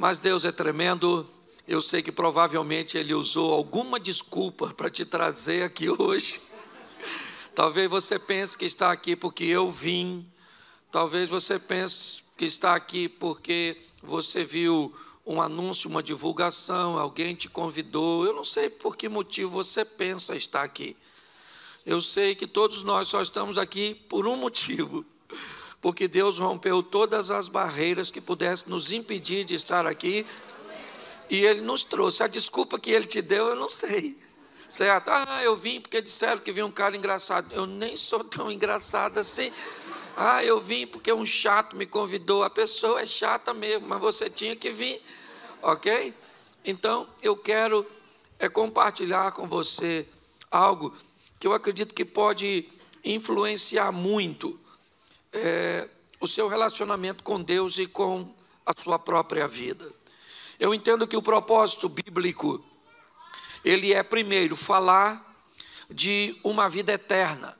Mas Deus é tremendo. Eu sei que provavelmente Ele usou alguma desculpa para te trazer aqui hoje. Talvez você pense que está aqui porque eu vim. Talvez você pense que está aqui porque você viu um anúncio, uma divulgação, alguém te convidou. Eu não sei por que motivo você pensa estar aqui. Eu sei que todos nós só estamos aqui por um motivo. Porque Deus rompeu todas as barreiras que pudessem nos impedir de estar aqui. E Ele nos trouxe. A desculpa que Ele te deu, eu não sei. Certo? Eu vim porque disseram que vinha um cara engraçado. Eu nem sou tão engraçado assim. Eu vim porque um chato me convidou. A pessoa é chata mesmo, mas você tinha que vir. Ok? Então, eu quero compartilhar com você algo que eu acredito que pode influenciar muito o seu relacionamento com Deus e com a sua própria vida. Eu entendo que o propósito bíblico, ele é primeiro falar de uma vida eterna.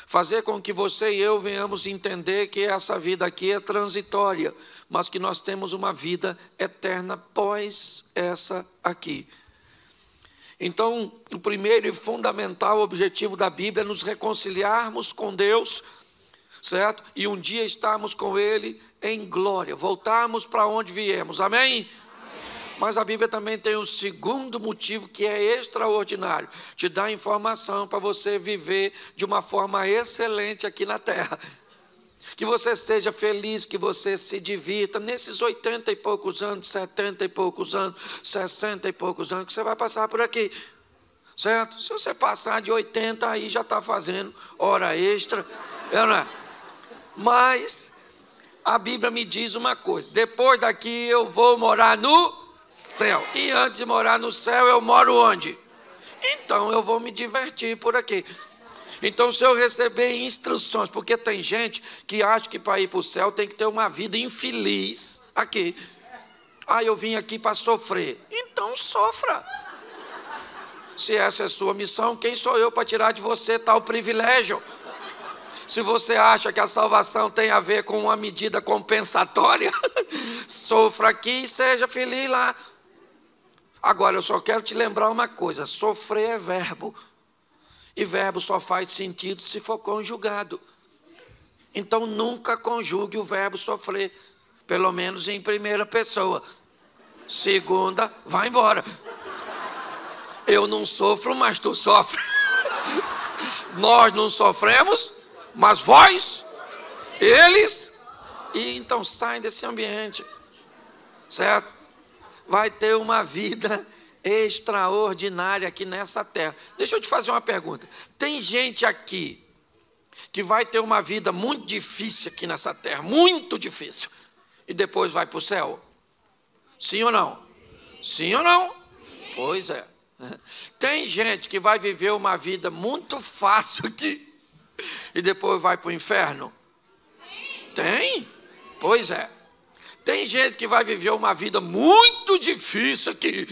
Fazer com que você e eu venhamos entender que essa vida aqui é transitória, mas que nós temos uma vida eterna após essa aqui. Então, o primeiro e fundamental objetivo da Bíblia é nos reconciliarmos com Deus, certo? E um dia estarmos com Ele em glória, voltarmos para onde viemos, amém? Mas a Bíblia também tem um segundo motivo que é extraordinário. Te dá informação para você viver de uma forma excelente aqui na terra. Que você seja feliz, que você se divirta nesses 80 e poucos anos, 70 e poucos anos, 60 e poucos anos que você vai passar por aqui. Certo? Se você passar de 80, aí já está fazendo hora extra. Não é? Mas a Bíblia me diz uma coisa. Depois daqui eu vou morar no céu. E antes de morar no céu, eu moro onde? Então eu vou me divertir por aqui. Então, se eu receber instruções, porque tem gente que acha que para ir para o céu tem que ter uma vida infeliz aqui. Eu vim aqui para sofrer. Então sofra. Se essa é a sua missão, quem sou eu para tirar de você tal privilégio? Se você acha que a salvação tem a ver com uma medida compensatória, sofra aqui e seja feliz lá. Agora, eu só quero te lembrar uma coisa: sofrer é verbo. E verbo só faz sentido se for conjugado. Então, nunca conjugue o verbo sofrer, pelo menos em primeira pessoa. Segunda, vai embora. Eu não sofro, mas tu sofre. Nós não sofremos, mas vós, eles, e então saem desse ambiente, certo? Vai ter uma vida extraordinária aqui nessa terra. Deixa eu te fazer uma pergunta. Tem gente aqui que vai ter uma vida muito difícil aqui nessa terra, muito difícil, e depois vai para o céu? Sim ou não? Sim ou não? Pois é. Tem gente que vai viver uma vida muito fácil aqui e depois vai para o inferno? Tem? Pois é. Tem gente que vai viver uma vida muito difícil aqui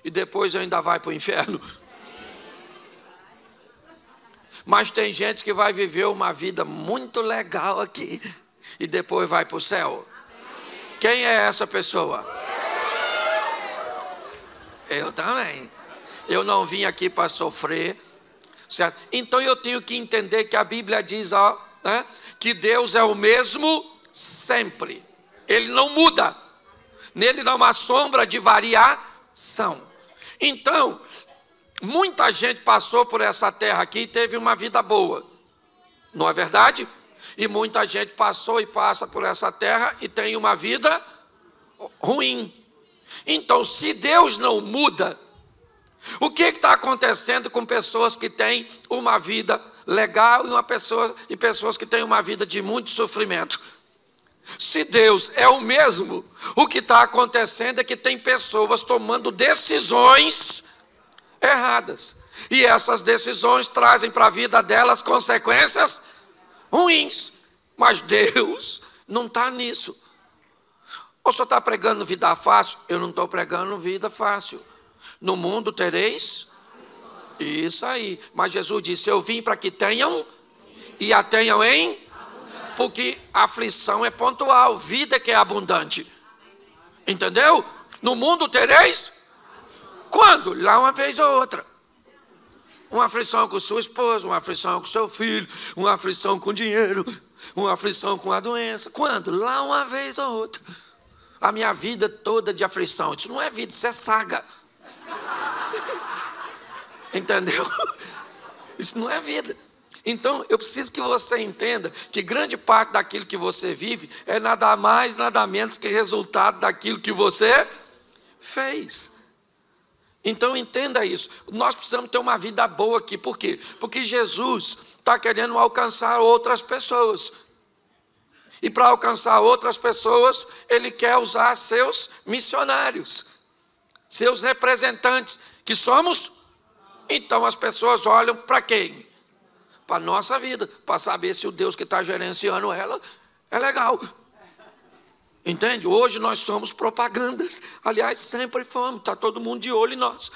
e depois ainda vai para o inferno? Mas tem gente que vai viver uma vida muito legal aqui e depois vai para o céu? Quem é essa pessoa? Eu também. Eu não vim aqui para sofrer, certo? Então eu tenho que entender que a Bíblia diz que Deus é o mesmo sempre. Ele não muda. Nele não há sombra de variação. Então, muita gente passou por essa terra aqui e teve uma vida boa. Não é verdade? E muita gente passou e passa por essa terra e tem uma vida ruim. Então, se Deus não muda, o que está acontecendo com pessoas que têm uma vida legal e pessoas que têm uma vida de muito sofrimento? Se Deus é o mesmo, o que está acontecendo é que tem pessoas tomando decisões erradas. E essas decisões trazem para a vida delas consequências ruins. Mas Deus não está nisso. Ou só está pregando vida fácil? Eu não estou pregando vida fácil. No mundo tereis isso aí. Mas Jesus disse: eu vim para que tenham e a tenham em... Porque a aflição é pontual, vida que é abundante. Entendeu? No mundo tereis? Quando? Lá uma vez ou outra. Uma aflição com sua esposa, uma aflição com seu filho, uma aflição com dinheiro, uma aflição com a doença. Quando? Lá uma vez ou outra. A minha vida toda de aflição. Isso não é vida, isso é saga. Entendeu? Isso não é vida. Então, eu preciso que você entenda que grande parte daquilo que você vive é nada mais, nada menos que resultado daquilo que você fez. Então, entenda isso. Nós precisamos ter uma vida boa aqui. Por quê? Porque Jesus está querendo alcançar outras pessoas. E para alcançar outras pessoas, Ele quer usar seus missionários, seus representantes, que somos. Então, as pessoas olham para quem? Para a nossa vida, para saber se o Deus que está gerenciando ela é legal. Entende? Hoje nós somos propagandas. Aliás, sempre fomos, está todo mundo de olho em nós.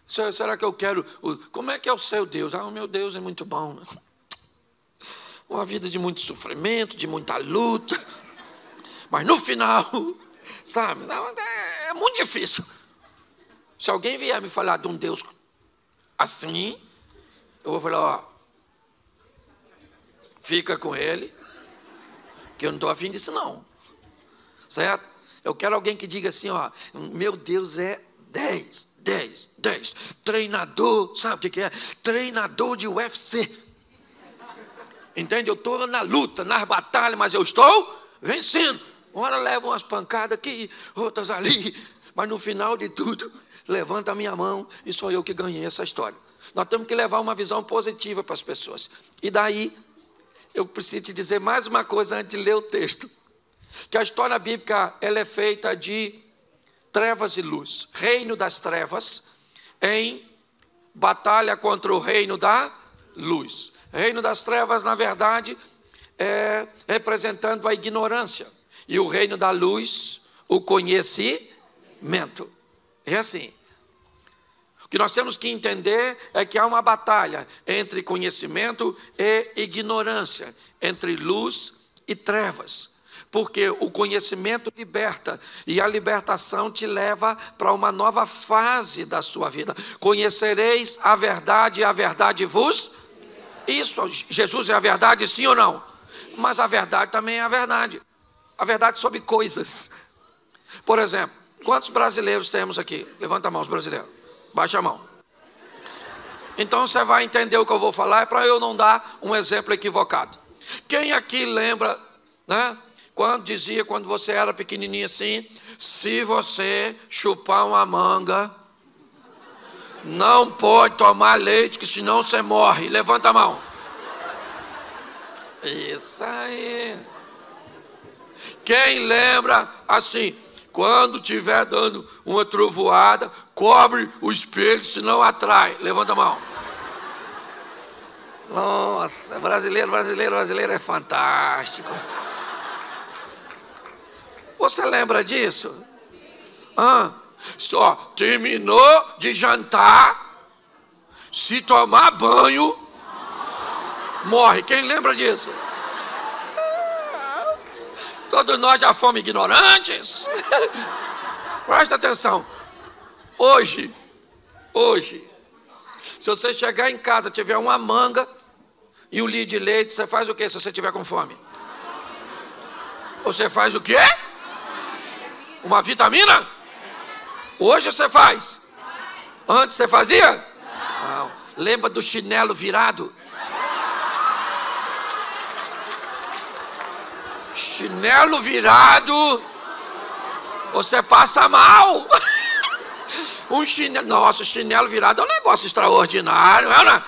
Será que eu quero... Como é que é o seu Deus? O meu Deus é muito bom. Uma vida de muito sofrimento, de muita luta. Mas no final, sabe, é muito difícil. Se alguém vier me falar de um Deus assim, eu vou falar, ó, fica com ele, que eu não estou afim disso não. Certo? Eu quero alguém que diga assim, ó, meu Deus é 10. Treinador, sabe o que é? Treinador de UFC. Entende? Eu estou na luta, nas batalhas, mas eu estou vencendo. Uma hora levo umas pancadas aqui, outras ali, mas no final de tudo, levanta a minha mão e sou eu que ganhei essa história. Nós temos que levar uma visão positiva para as pessoas. E daí, eu preciso te dizer mais uma coisa antes de ler o texto. Que a história bíblica ela é feita de trevas e luz. Reino das trevas em batalha contra o reino da luz. Reino das trevas, na verdade, é representando a ignorância. E o reino da luz, o conhecimento. É assim. O que nós temos que entender é que há uma batalha entre conhecimento e ignorância, entre luz e trevas. Porque o conhecimento liberta e a libertação te leva para uma nova fase da sua vida. Conhecereis a verdade e a verdade vos... Isso, Jesus é a verdade, sim ou não? Mas a verdade também é a verdade. A verdade sobre coisas. Por exemplo, quantos brasileiros temos aqui? Levanta a mão, os brasileiros. Baixa a mão. Então você vai entender o que eu vou falar, é para eu não dar um exemplo equivocado. Quem aqui lembra, né? Quando você era pequenininho assim, se você chupar uma manga, não pode tomar leite, que senão você morre. Levanta a mão. Isso aí. Quem lembra assim, quando estiver dando uma trovoada, cobre o espelho, senão atrai. Levanta a mão. Nossa, brasileiro é fantástico. Você lembra disso? Só terminou de jantar, se tomar banho, morre. Quem lembra disso? Todos nós já fomos ignorantes. Presta atenção. Hoje, se você chegar em casa, tiver uma manga e um litro de leite, você faz o que se você tiver com fome? Você faz o quê? Uma vitamina? Hoje você faz. Antes você fazia? Não. Lembra do chinelo virado? Chinelo virado, você passa mal. Nossa, chinelo virado é um negócio extraordinário, não é?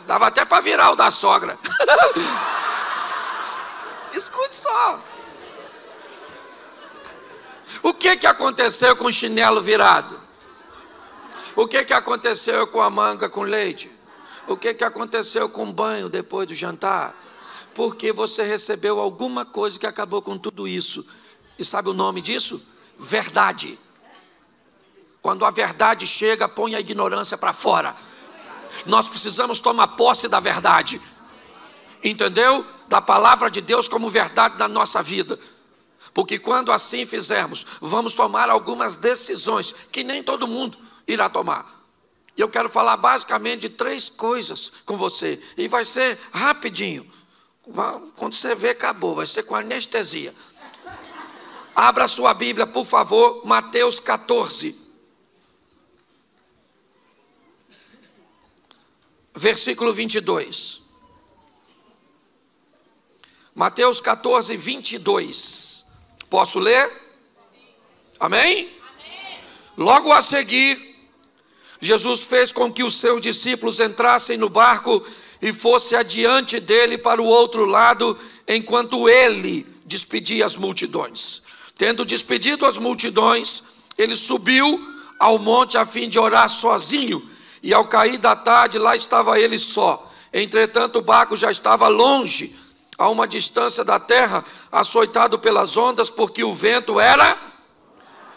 Dava até para virar o da sogra. Escute só. O que aconteceu com o chinelo virado? O que aconteceu com a manga com leite? O que aconteceu com o banho depois do jantar? Porque você recebeu alguma coisa que acabou com tudo isso. E sabe o nome disso? Verdade. Quando a verdade chega, põe a ignorância para fora. Nós precisamos tomar posse da verdade. Entendeu? Da palavra de Deus como verdade na nossa vida. Porque quando assim fizermos, vamos tomar algumas decisões que nem todo mundo irá tomar. E eu quero falar basicamente de 3 coisas com você. E vai ser rapidinho. Quando você vê, acabou. Vai ser com anestesia. Abra sua Bíblia, por favor, Mateus 14. Versículo 22. Mateus 14, 22. Posso ler? Amém? Amém. Logo a seguir, Jesus fez com que os seus discípulos entrassem no barco e fosse adiante dele para o outro lado, enquanto ele despedia as multidões. Tendo despedido as multidões, ele subiu ao monte a fim de orar sozinho, e ao cair da tarde, lá estava ele só. Entretanto, o barco já estava longe, a uma distância da terra, açoitado pelas ondas, porque o vento era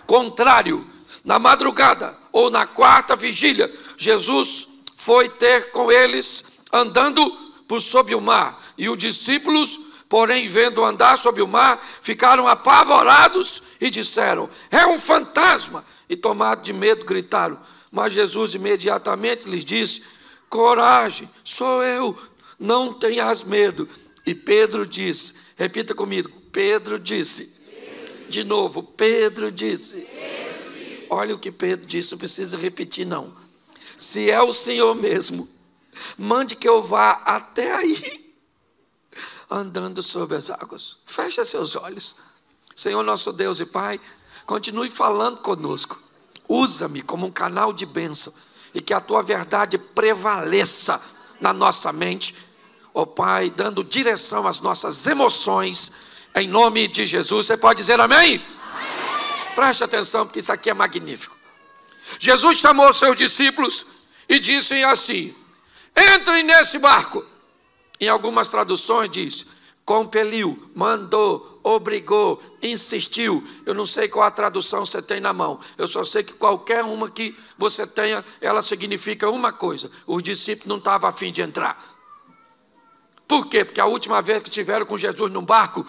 contrário. Na madrugada, ou na 4ª vigília, Jesus foi ter com eles, andando por sob o mar. E os discípulos, porém, vendo andar sob o mar, ficaram apavorados e disseram: é um fantasma! E tomados de medo, gritaram. Mas Jesus imediatamente lhes disse: coragem, sou eu, não tenhas medo. E Pedro disse, repita comigo, Pedro disse. De novo, Pedro disse. Olha o que Pedro disse, não precisa repetir não. Se é o Senhor mesmo, mande que eu vá até aí, andando sobre as águas. Feche seus olhos. Senhor nosso Deus e Pai, continue falando conosco. Usa-me como um canal de bênção, e que a Tua verdade prevaleça na nossa mente, ó Pai, dando direção às nossas emoções, em nome de Jesus. Você pode dizer amém? Amém. Preste atenção, porque isso aqui é magnífico. Jesus chamou os seus discípulos e disse assim: entrem nesse barco. Em algumas traduções diz, compeliu, mandou, obrigou, insistiu. Eu não sei qual a tradução você tem na mão. Eu só sei que qualquer uma que você tenha, ela significa uma coisa: os discípulos não estavam a fim de entrar. Por quê? Porque a última vez que estiveram com Jesus no barco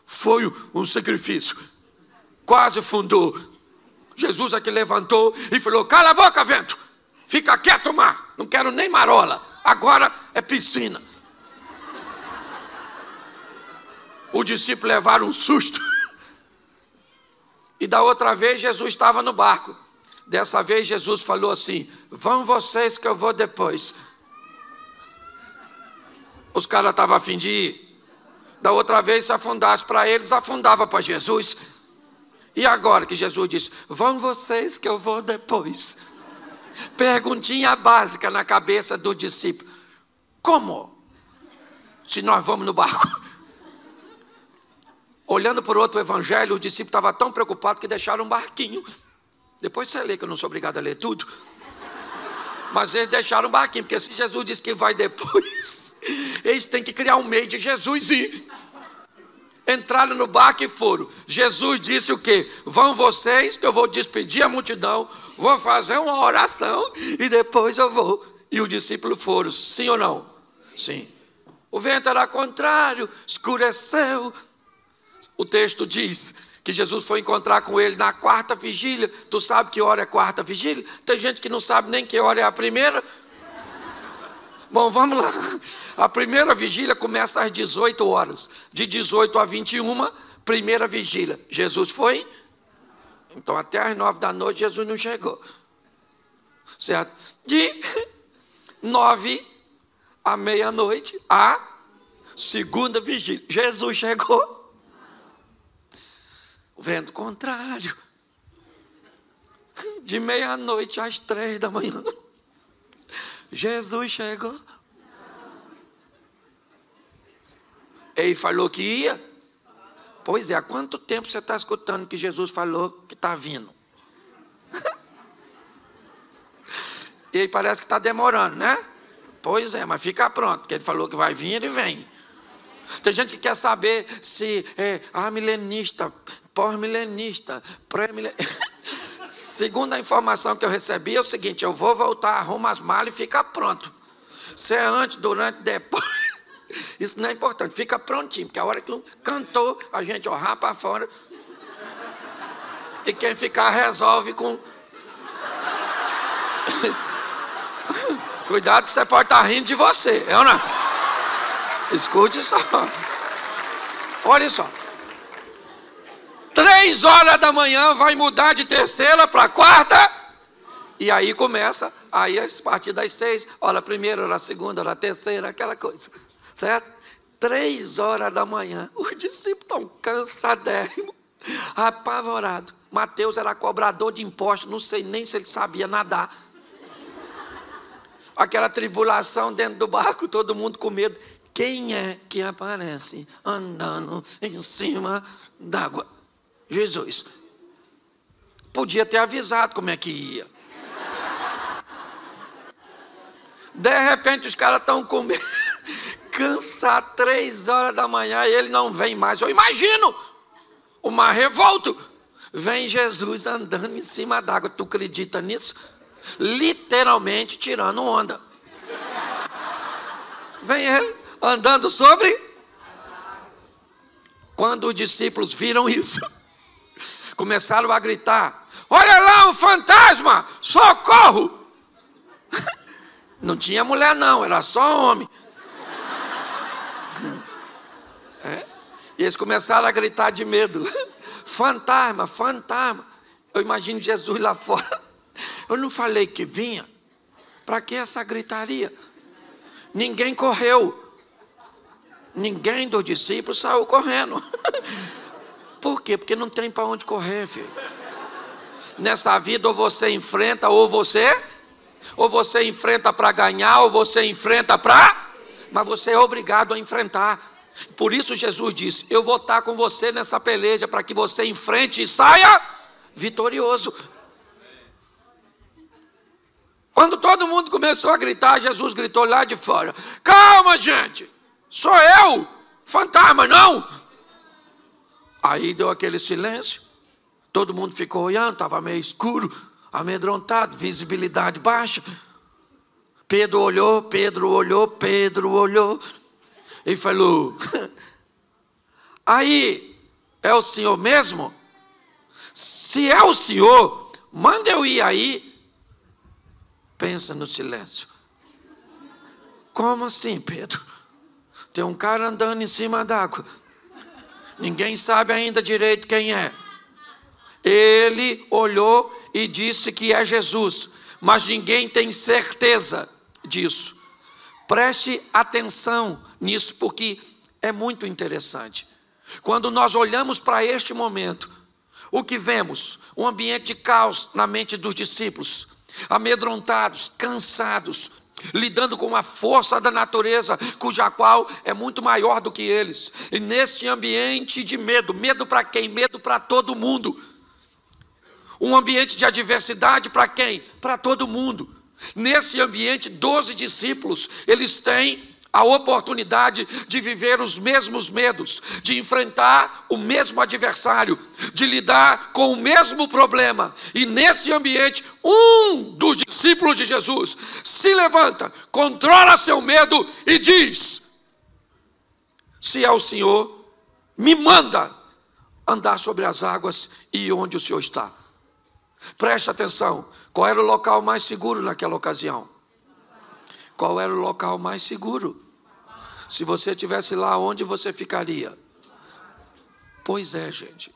foi um sacrifício. Quase fundou. Jesus aqui levantou e falou: cala a boca, vento, fica quieto, mar, não quero nem marola, agora é piscina. Os discípulos levaram um susto. E da outra vez Jesus estava no barco. Dessa vez Jesus falou assim: vão vocês que eu vou depois. Os caras estavam a fim de ir. Da outra vez, se afundasse para eles, afundava para Jesus. E agora que Jesus disse: vão vocês que eu vou depois. Perguntinha básica na cabeça do discípulo: como? Se nós vamos no barco? Olhando por outro evangelho, os discípulos estavam tão preocupados que deixaram um barquinho. Depois você lê, que eu não sou obrigado a ler tudo. Mas eles deixaram um barquinho, porque se Jesus disse que vai depois, eles têm que criar um meio de Jesus ir. Entraram no barco e foram. Jesus disse o quê? Vão vocês, que eu vou despedir a multidão, vou fazer uma oração e depois eu vou. E os discípulos foram, sim ou não? Sim. O vento era contrário, escureceu. O texto diz que Jesus foi encontrar com ele na 4ª vigília. Tu sabe que hora é 4ª vigília? Tem gente que não sabe nem que hora é a primeira. Bom, vamos lá. A primeira vigília começa às 18 horas. De 18 a 21, primeira vigília. Jesus foi? Então até às 9 da noite Jesus não chegou. Certo? De 9 à meia-noite, a segunda vigília. Jesus chegou. O vento contrário. De meia-noite às 3 da manhã. Jesus chegou. Ele falou que ia. Pois é, há quanto tempo você está escutando que Jesus falou que está vindo? E aí parece que está demorando, né? Pois é, mas fica pronto, porque ele falou que vai vir, ele vem. Tem gente que quer saber se é milenista, pós-milenista, pré-milenista. Segundo a informação que eu recebi, é o seguinte: eu vou voltar, arrumo as malas e fica pronto. Se é antes, durante, depois. Isso não é importante, fica prontinho, porque a hora que cantou, a gente rapa fora. E quem ficar resolve com... Cuidado que você pode estar rindo de você, é ou não? Escute só. Olha só. 3 horas da manhã vai mudar de terceira para quarta. E aí começa, aí a partir das 6, hora primeira, hora segunda, hora terceira, aquela coisa. Certo? 3 horas da manhã, os discípulos estão cansadérrimos, apavorados. Mateus era cobrador de impostos, não sei nem se ele sabia nadar. Aquela tribulação dentro do barco, todo mundo com medo. Quem é que aparece andando em cima d'água? Jesus. Podia ter avisado como é que ia. De repente os caras estão com medo, cansados, 3 horas da manhã, e ele não vem mais. Eu imagino o mar revolto. Vem Jesus andando em cima d'água. Tu acredita nisso? Literalmente tirando onda. Vem ele andando sobre. Quando os discípulos viram isso, começaram a gritar: olha lá, um fantasma, socorro! Não tinha mulher não, era só homem. E eles começaram a gritar de medo: fantasma, fantasma. Eu imagino Jesus lá fora. Eu não falei que vinha? Para que essa gritaria? Ninguém correu. Ninguém dos discípulos saiu correndo. Por quê? Porque não tem para onde correr, filho. Nessa vida ou você enfrenta, ou você enfrenta para ganhar, ou você enfrenta para... Mas você é obrigado a enfrentar. Por isso Jesus disse: eu vou estar com você nessa peleja, para que você enfrente e saia vitorioso. Quando todo mundo começou a gritar, Jesus gritou lá de fora: calma, gente, sou eu, fantasma não. Aí deu aquele silêncio, todo mundo ficou olhando, estava meio escuro, amedrontado, visibilidade baixa. Pedro olhou e falou: aí, é o senhor mesmo? Se é o senhor, manda eu ir aí. Pensa no silêncio. Como assim, Pedro? Tem um cara andando em cima d'água. Ninguém sabe ainda direito quem é. Ele olhou e disse que é Jesus, mas ninguém tem certeza disso. Preste atenção nisso, porque é muito interessante. Quando nós olhamos para este momento, o que vemos? Um ambiente de caos na mente dos discípulos, amedrontados, cansados, lidando com uma força da natureza, cuja qual é muito maior do que eles. E neste ambiente de medo, medo para quem? Medo para todo mundo. Um ambiente de adversidade para quem? Para todo mundo. Nesse ambiente, 12 discípulos, eles têm a oportunidade de viver os mesmos medos, de enfrentar o mesmo adversário, de lidar com o mesmo problema. E nesse ambiente, um dos discípulos de Jesus se levanta, controla seu medo e diz: se é o Senhor, me manda andar sobre as águas e onde o Senhor está. Preste atenção, qual era o local mais seguro naquela ocasião? Qual era o local mais seguro? Se você estivesse lá, onde você ficaria? Pois é, gente.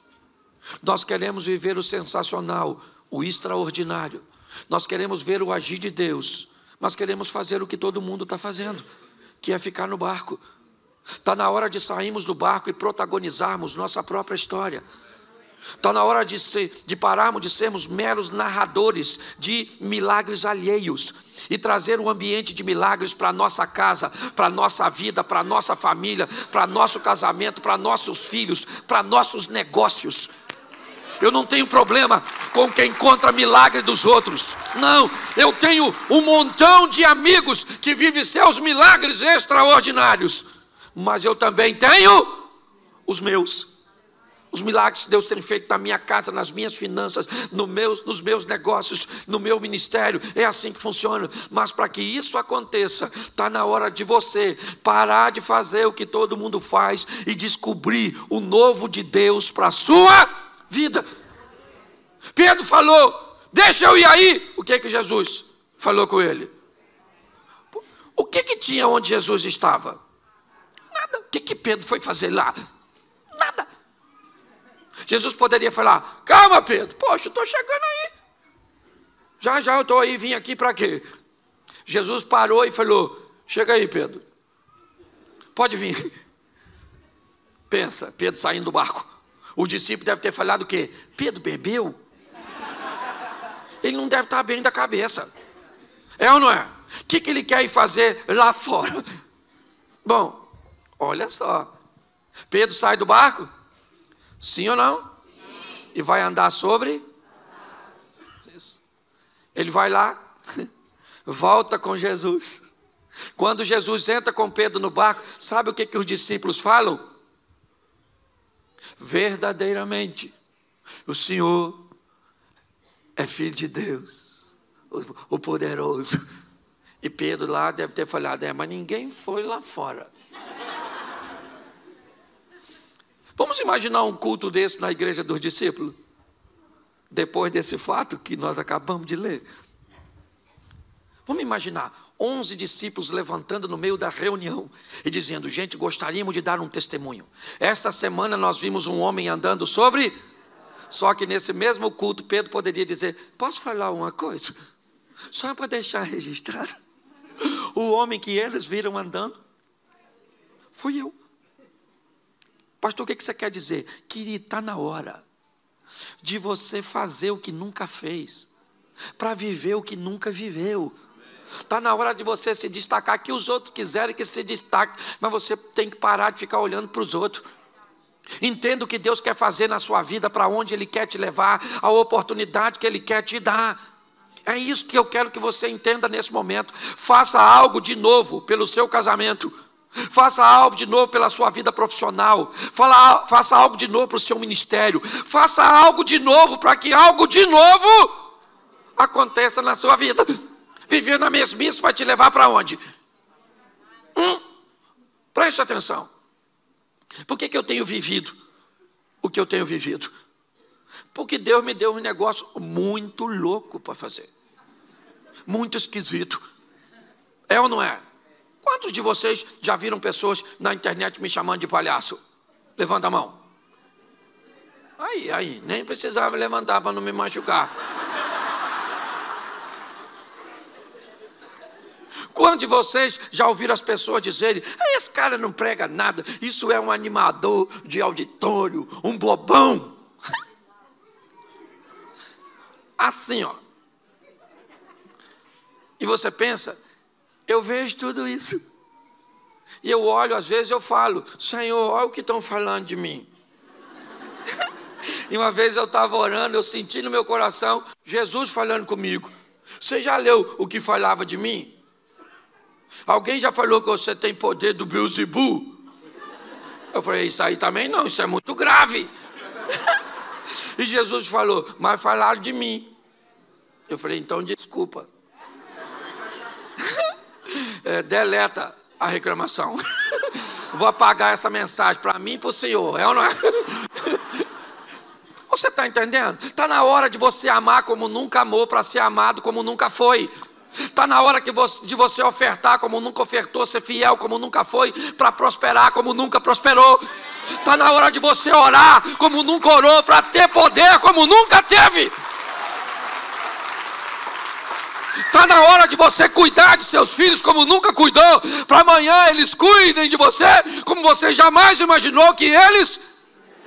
Nós queremos viver o sensacional, o extraordinário. Nós queremos ver o agir de Deus, mas queremos fazer o que todo mundo está fazendo, que é ficar no barco. Está na hora de sairmos do barco e protagonizarmos nossa própria história. Está na hora de pararmos de sermos meros narradores de milagres alheios e trazer um ambiente de milagres para a nossa casa, para a nossa vida, para a nossa família, para nosso casamento, para nossos filhos, para nossos negócios. Eu não tenho problema com quem conta milagre dos outros. Não, eu tenho um montão de amigos que vivem seus milagres extraordinários. Mas eu também tenho os meus os milagres que Deus tem feito na minha casa, nas minhas finanças, nos meus negócios, no meu ministério, é assim que funciona. Mas para que isso aconteça, está na hora de você parar de fazer o que todo mundo faz e descobrir o novo de Deus para a sua vida. Pedro falou: deixa eu ir aí. O que Jesus falou com ele? O que tinha onde Jesus estava? Nada. O que Pedro foi fazer lá? Nada. Jesus poderia falar: calma, Pedro, poxa, eu estou chegando aí. Já eu estou aí, vim aqui para quê? Jesus parou e falou: chega aí, Pedro, pode vir. Pensa, Pedro saindo do barco. O discípulo deve ter falado o quê? Pedro bebeu? Ele não deve estar bem da cabeça. É ou não é? O que ele quer ir fazer lá fora? Bom, olha só. Pedro sai do barco? Sim ou não? Sim. E vai andar sobre? Isso. Ele vai lá, volta com Jesus. Quando Jesus entra com Pedro no barco, sabe o que os discípulos falam? Verdadeiramente, o Senhor é Filho de Deus, o poderoso. E Pedro lá deve ter falado: mas ninguém foi lá fora. Vamos imaginar um culto desse na igreja dos discípulos? Depois desse fato que nós acabamos de ler. Vamos imaginar 11 discípulos levantando no meio da reunião e dizendo: gente, gostaríamos de dar um testemunho. Esta semana nós vimos um homem andando sobre... Só que nesse mesmo culto Pedro poderia dizer: posso falar uma coisa? Só para deixar registrado. O homem que eles viram andando fui eu. Pastor, o que você quer dizer? Querido, está na hora de você fazer o que nunca fez, para viver o que nunca viveu. Está na hora de você se destacar, que os outros quiserem que se destaque, mas você tem que parar de ficar olhando para os outros. Entenda o que Deus quer fazer na sua vida, para onde Ele quer te levar, a oportunidade que Ele quer te dar. É isso que eu quero que você entenda nesse momento. Faça algo de novo pelo seu casamento. Faça algo de novo pela sua vida profissional. Faça algo de novo para o seu ministério. Faça algo de novo para que algo de novo aconteça na sua vida. Viver na mesmice vai te levar para onde? Preste atenção. Por que eu tenho vivido o que eu tenho vivido? Porque Deus me deu um negócio muito louco para fazer. Muito esquisito. É ou não é? Quantos de vocês já viram pessoas na internet me chamando de palhaço? Levanta a mão. Aí, nem precisava levantar para não me machucar. Quantos de vocês já ouviram as pessoas dizerem: esse cara não prega nada, isso é um animador de auditório, um bobão? Assim, ó. E você pensa: eu vejo tudo isso. E eu olho, às vezes eu falo: Senhor, olha o que estão falando de mim. E uma vez eu estava orando, eu senti no meu coração Jesus falando comigo: você já leu o que falava de mim? Alguém já falou que você tem poder do Beelzebub? Eu falei: isso aí também não, isso é muito grave. E Jesus falou: mas falaram de mim. Eu falei: então desculpa. Deleta a reclamação. Vou apagar essa mensagem para mim e para o Senhor. É ou não é? Você está entendendo? Está na hora de você amar como nunca amou, para ser amado como nunca foi. Está na hora de você ofertar como nunca ofertou, ser fiel como nunca foi, para prosperar como nunca prosperou. Está na hora de você orar como nunca orou, para ter poder como nunca teve. Está na hora de você cuidar de seus filhos como nunca cuidou, para amanhã eles cuidem de você como você jamais imaginou que eles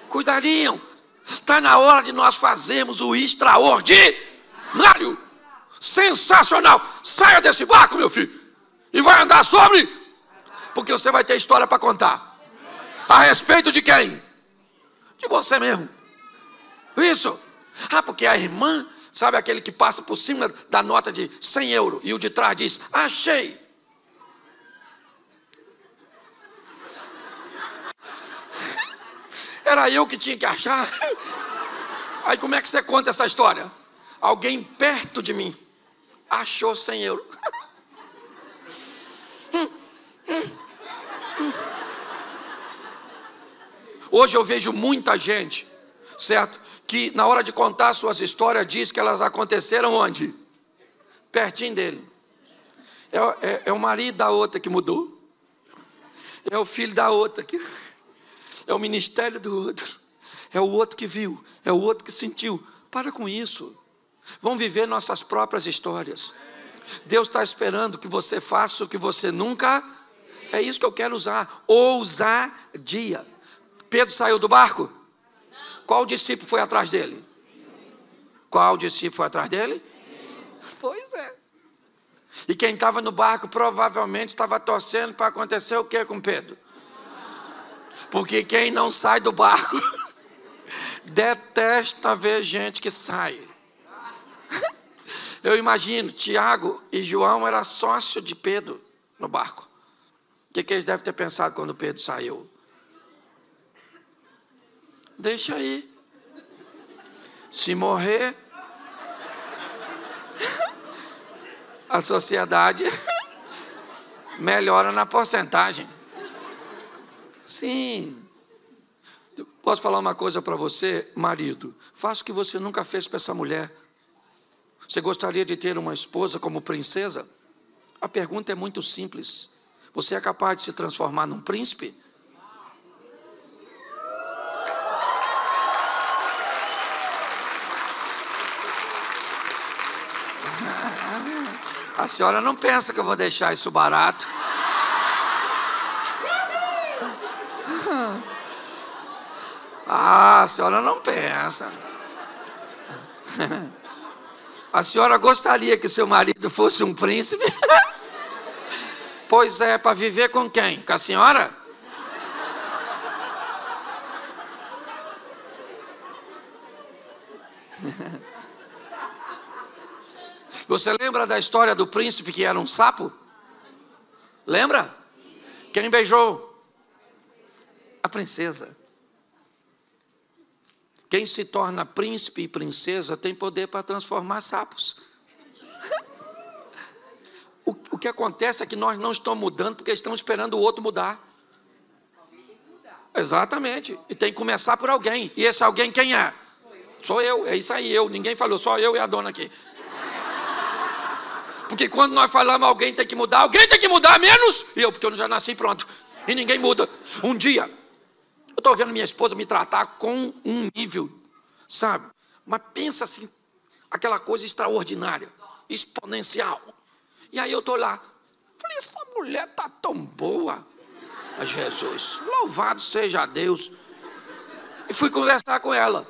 cuidariam. Está na hora de nós fazermos o extraordinário. Sensacional. Saia desse barco, meu filho, e vai andar sobre, porque você vai ter história para contar. A respeito de quem? De você mesmo. Isso. Porque a irmã, sabe aquele que passa por cima da nota de 100 euros e o de trás diz: achei. Era eu que tinha que achar. Aí como é que você conta essa história? Alguém perto de mim achou 100 euros. Hoje eu vejo muita gente, certo? Que na hora de contar suas histórias diz que elas aconteceram onde? Pertinho dele. É o marido da outra que mudou. É o filho da outra que... É o ministério do outro. É o outro que viu. É o outro que sentiu. Para com isso. Vamos viver nossas próprias histórias. Deus está esperando que você faça o que você nunca... É isso que eu quero usar. Ousadia. Pedro saiu do barco? Qual discípulo foi atrás dele? Qual discípulo foi atrás dele? Pois é. E quem estava no barco provavelmente estava torcendo para acontecer o que com Pedro? Porque quem não sai do barco detesta ver gente que sai. Eu imagino, Tiago e João eram sócios de Pedro no barco. O que eles devem ter pensado quando Pedro saiu? Deixa aí. Se morrer, a sociedade melhora na porcentagem. Sim. Posso falar uma coisa para você, marido? Faça o que você nunca fez para essa mulher. Você gostaria de ter uma esposa como princesa? A pergunta é muito simples. Você é capaz de se transformar num príncipe? A senhora não pensa que eu vou deixar isso barato? Ah, a senhora não pensa. A senhora gostaria que seu marido fosse um príncipe? Pois é, para viver com quem? Com a senhora? Você lembra da história do príncipe que era um sapo? Lembra? Quem beijou? A princesa. Quem se torna príncipe e princesa tem poder para transformar sapos. O que acontece é que nós não estamos mudando porque estamos esperando o outro mudar. Exatamente. E tem que começar por alguém. E esse alguém quem é? Sou eu. É isso aí, eu. Ninguém falou, só eu e a dona aqui. Porque quando nós falamos alguém tem que mudar menos eu, porque eu já nasci pronto. E ninguém muda. Um dia, eu estou vendo minha esposa me tratar com um nível, sabe? Mas pensa assim, aquela coisa extraordinária, exponencial. E aí eu estou lá. Falei, essa mulher está tão boa. A Jesus, louvado seja Deus. E fui conversar com ela.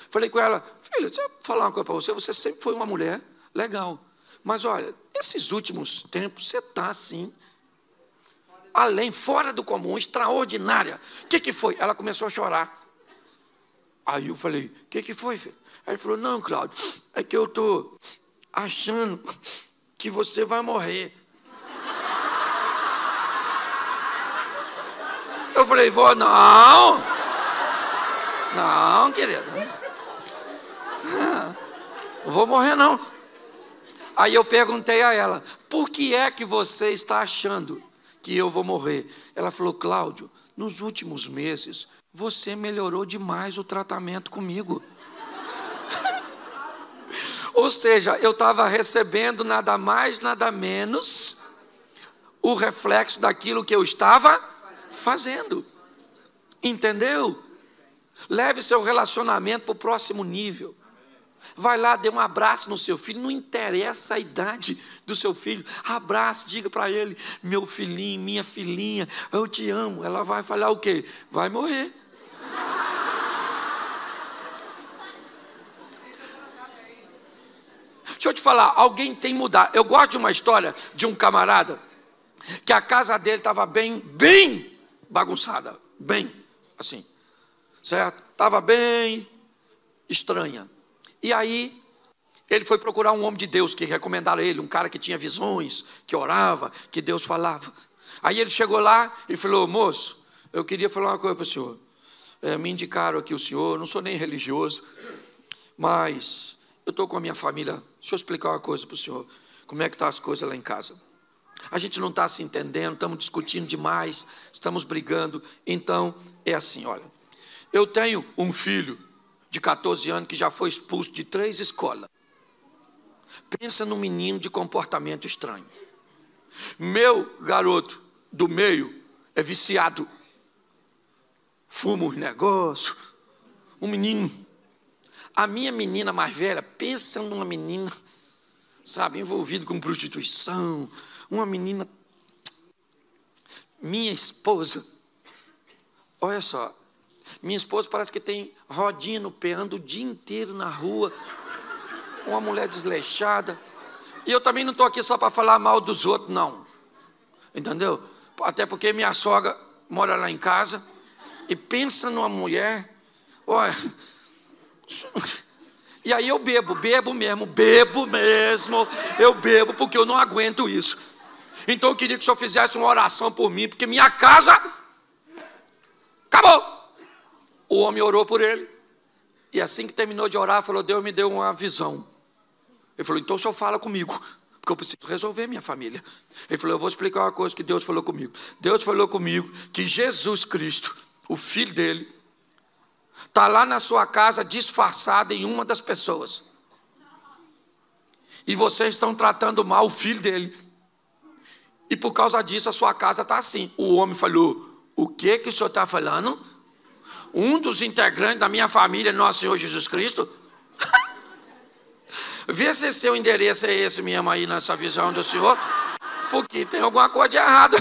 Falei com ela, filha, deixa eu falar uma coisa para você. Você sempre foi uma mulher legal. Mas olha, nesses últimos tempos você está assim, além, fora do comum, extraordinária. O que foi? Ela começou a chorar. Aí eu falei, o que foi, filho? Aí ele falou, não, Cláudio, é que eu estou achando que você vai morrer. Eu falei, vou, não, querida, não vou morrer não. Aí eu perguntei a ela, por que é que você está achando que eu vou morrer? Ela falou, Cláudio, nos últimos meses, você melhorou demais o tratamento comigo. Ou seja, eu estava recebendo nada mais, nada menos, o reflexo daquilo que eu estava fazendo. Entendeu? Leve seu relacionamento para o próximo nível. Vai lá, dê um abraço no seu filho, não interessa a idade do seu filho, abrace, diga para ele, meu filhinho, minha filhinha, eu te amo. Ela vai falar o quê? Vai morrer. Deixa eu te falar, alguém tem que mudar. Eu gosto de uma história de um camarada, que a casa dele estava bem bagunçada, bem assim, certo? Estava bem estranha. E aí, ele foi procurar um homem de Deus que recomendaram ele, um cara que tinha visões, que orava, que Deus falava. Aí ele chegou lá e falou, moço, eu queria falar uma coisa para o senhor. me indicaram aqui o senhor, eu não sou nem religioso, mas eu estou com a minha família. Deixa eu explicar uma coisa para o senhor, como é que estão as coisas lá em casa. A gente não está se entendendo, estamos discutindo demais, estamos brigando. Então, é assim, olha, eu tenho um filho de 14 anos que já foi expulso de 3 escolas. Pensa num menino de comportamento estranho. Meu garoto do meio é viciado, fuma os negócios, um menino. A minha menina mais velha, pensa numa menina, sabe, envolvida com prostituição, uma menina. Minha esposa, olha só, minha esposa parece que tem rodinha no pé, anda o dia inteiro na rua, uma mulher desleixada. E eu também não estou aqui só para falar mal dos outros, não, entendeu? Até porque minha sogra mora lá em casa, e pensa numa mulher, olha, e aí eu bebo mesmo, eu bebo porque eu não aguento isso. Então eu queria que o senhor fizesse uma oração por mim, porque minha casa acabou. O homem orou por ele, e assim que terminou de orar, falou: Deus me deu uma visão. Ele falou: então o senhor fala comigo, porque eu preciso resolver minha família. Ele falou: eu vou explicar uma coisa que Deus falou comigo. Deus falou comigo que Jesus Cristo, o filho dele, está lá na sua casa disfarçado em uma das pessoas. E vocês estão tratando mal o filho dele. E por causa disso a sua casa está assim. O homem falou: o que o senhor está falando? Um dos integrantes da minha família, nosso Senhor Jesus Cristo? Vê se seu endereço é esse mesmo aí nessa visão do senhor, porque tem alguma coisa de errado.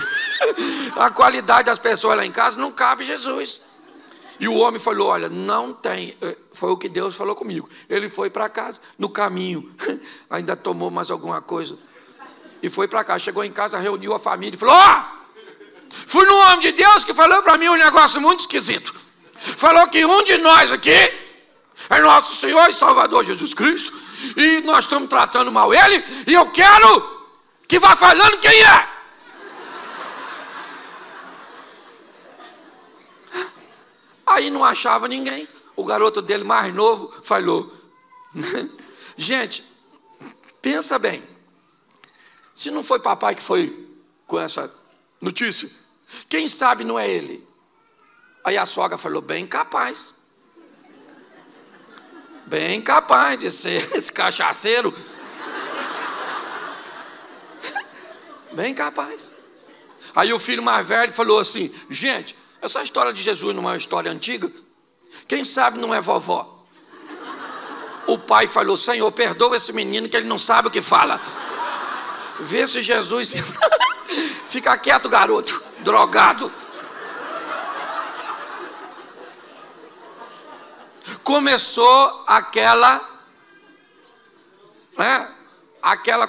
A qualidade das pessoas lá em casa não cabe Jesus. E o homem falou: olha, não tem. Foi o que Deus falou comigo. Ele foi para casa, no caminho, ainda tomou mais alguma coisa, e foi para casa. Chegou em casa, reuniu a família e falou: fui no homem de Deus que falou para mim um negócio muito esquisito. Falou que um de nós aqui é nosso Senhor e Salvador Jesus Cristo, e nós estamos tratando mal ele, e eu quero que vá falando quem é. Aí não achava ninguém. O garoto dele mais novo falou: gente, pensa bem, se não foi papai que foi com essa notícia, quem sabe não é ele? Aí a sogra falou: bem capaz de ser esse cachaceiro, bem capaz. Aí o filho mais velho falou assim: gente, essa história de Jesus não é uma história antiga? Quem sabe não é vovó? O pai falou: Senhor, perdoa esse menino que ele não sabe o que fala. Vê se Jesus... Fica quieto, garoto, drogado. Começou aquela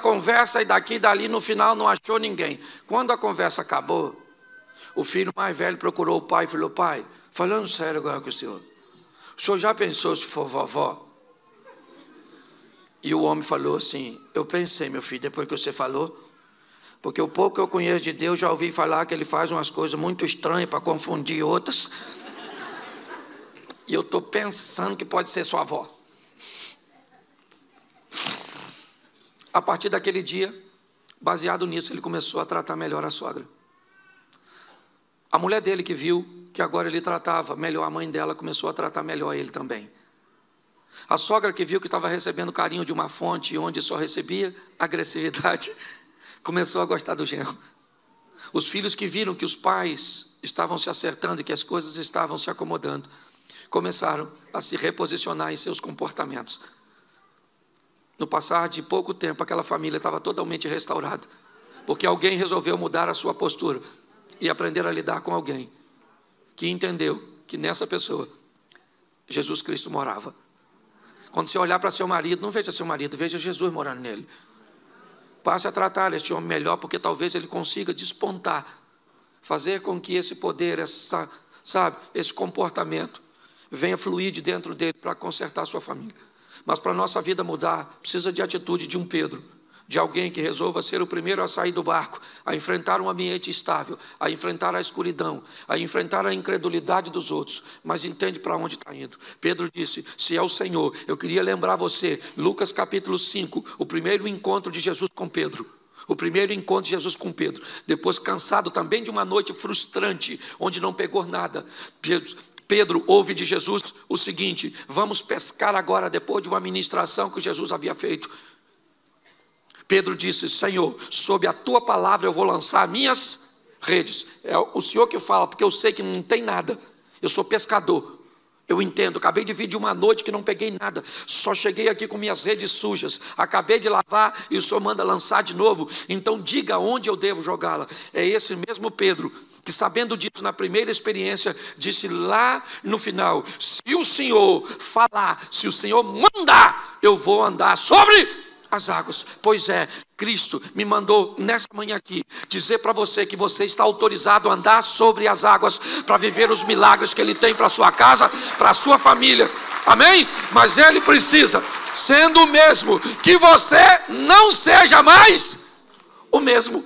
conversa, e daqui e dali, no final não achou ninguém. Quando a conversa acabou, o filho mais velho procurou o pai e falou: pai, falando sério agora com o senhor já pensou se for vovó? E o homem falou assim: eu pensei, meu filho, depois que você falou, porque o pouco que eu conheço de Deus, já ouvi falar que ele faz umas coisas muito estranhas para confundir outras, e eu estou pensando que pode ser sua avó. A partir daquele dia, baseado nisso, ele começou a tratar melhor a sogra. A mulher dele, que viu que agora ele tratava melhor a mãe dela, começou a tratar melhor ele também. A sogra, que viu que estava recebendo carinho de uma fonte onde só recebia agressividade, começou a gostar do genro. Os filhos, que viram que os pais estavam se acertando e que as coisas estavam se acomodando, começaram a se reposicionar em seus comportamentos. No passar de pouco tempo, aquela família estava totalmente restaurada, porque alguém resolveu mudar a sua postura e aprender a lidar com alguém que entendeu que nessa pessoa Jesus Cristo morava. Quando você olhar para seu marido, não veja seu marido, veja Jesus morando nele. Passe a tratar este homem melhor, porque talvez ele consiga despontar, fazer com que esse poder, esse comportamento venha fluir de dentro dele para consertar a sua família. Mas para a nossa vida mudar, precisa de atitude de um Pedro. de alguém que resolva ser o primeiro a sair do barco, a enfrentar um ambiente estável, a enfrentar a escuridão, a enfrentar a incredulidade dos outros, mas entende para onde está indo. Pedro disse, se é o Senhor, eu queria lembrar você, Lucas capítulo 5, o primeiro encontro de Jesus com Pedro. O primeiro encontro de Jesus com Pedro, depois cansado também de uma noite frustrante, onde não pegou nada, Pedro ouve de Jesus o seguinte, vamos pescar agora, depois de uma ministração que Jesus havia feito. Pedro disse, Senhor, sob a tua palavra eu vou lançar minhas redes. É o Senhor que fala, porque eu sei que não tem nada, eu sou pescador. Eu entendo, acabei de vir de uma noite que não peguei nada, só cheguei aqui com minhas redes sujas, acabei de lavar e o Senhor manda lançar de novo, então diga onde eu devo jogá-la. É esse mesmo Pedro, que sabendo disso na primeira experiência, disse lá no final, se o Senhor falar, se o Senhor mandar, eu vou andar sobre as águas. Pois é, Cristo me mandou nessa manhã aqui dizer para você que você está autorizado a andar sobre as águas para viver os milagres que Ele tem para a sua casa, para a sua família, amém? Mas Ele precisa, sendo o mesmo, que você não seja mais o mesmo,